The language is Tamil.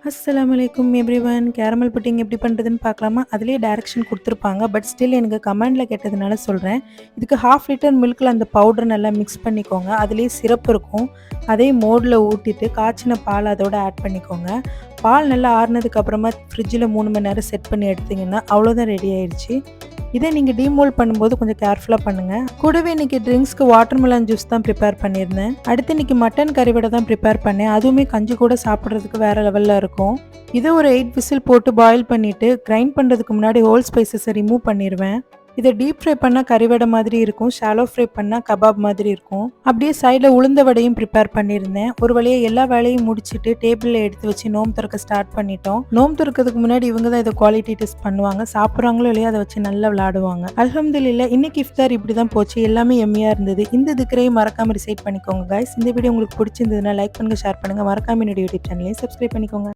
அஸ்ஸலாமலைக்கும் எவ்ரிவன். கேரமல் புட்டிங் எப்படி பண்ணுறதுன்னு பார்க்கலாமா? அதிலேயே டைரக்ஷன் கொடுத்துருப்பாங்க. பட் ஸ்டில் எனக்கு கமெண்டில் கேட்டதுனால சொல்கிறேன். இதுக்கு 1/2 லிட்டர் மில்கில் அந்த பவுடர் நல்லா மிக்ஸ் பண்ணிக்கோங்க. அதுலேயே சிரப் இருக்கும். அதே மோடில் ஊற்றிட்டு காய்ச்சின பால் அதோட ஆட் பண்ணிக்கோங்க. பால் நல்லா ஆறுனதுக்கு அப்புறமா ஃப்ரிட்ஜில் 3 மணி நேரம் செட் பண்ணி எடுத்திங்கன்னா அவ்வளோதான், ரெடி ஆயிடுச்சு. இதை நீங்கள் டீமோல்ட் பண்ணும்போது கொஞ்சம் கேர்ஃபுல்லாக பண்ணுங்கள். கூடவே இன்றைக்கி ட்ரிங்க்ஸ்க்கு வாட்டர்மெலன் ஜூஸ் தான் ப்ரிப்பேர் பண்ணியிருந்தேன். அடுத்து இன்றைக்கி மட்டன் கறிவடை தான் ப்ரிப்பேர் பண்ணேன். அதுவுமே கஞ்சி கூட சாப்பிட்றதுக்கு வேறு லெவலில் இருக்கும். இதை ஒரு 8 விசில் போட்டு பாயில் பண்ணிவிட்டு கிரைண்ட் பண்ணுறதுக்கு முன்னாடி ஹோல் ஸ்பைசஸை ரிமூவ் பண்ணிடுவேன். இதை டீப் ஃப்ரை பண்ணால் கறிவடை மாதிரி இருக்கும், ஷாலோ ஃப்ரை பண்ணால் கபாப் மாதிரி இருக்கும். அப்படியே சைடில் உளுந்த வடையும் ப்ரிப்பேர் பண்ணியிருந்தேன். ஒரு வழியாக எல்லா வேலையும் முடிச்சுட்டு டேபிளில் எடுத்து வச்சு நோம்பு திறக்க ஸ்டார்ட் பண்ணிட்டோம். நோம்பு திறக்கிறதுக்கு முன்னாடி இவங்க தான் இதை குவாலிட்டி டெஸ்ட் பண்ணுவாங்க. சாப்பிட்றாங்களோ இல்லையா அதை வச்சு நல்லா விளையாடுவாங்க. அல்ஹம்துலில்லாஹ் இன்னைக்கு இஃப்தார் இப்படி தான் போச்சு. எல்லாமே எம்மியாக இருந்தது. இந்த திக்கரையும் மறக்காமல் ரிசைட் பண்ணிக்கோங்க கைஸ். இந்த வீடியோ உங்களுக்கு பிடிச்சிருந்ததுன்னா லைக் பண்ணுங்கள், ஷேர் பண்ணுங்கள். மறக்காம என்னுடைய யூடியூப் சேனலையும் சப்ஸ்கிரைப் பண்ணிக்கோங்க.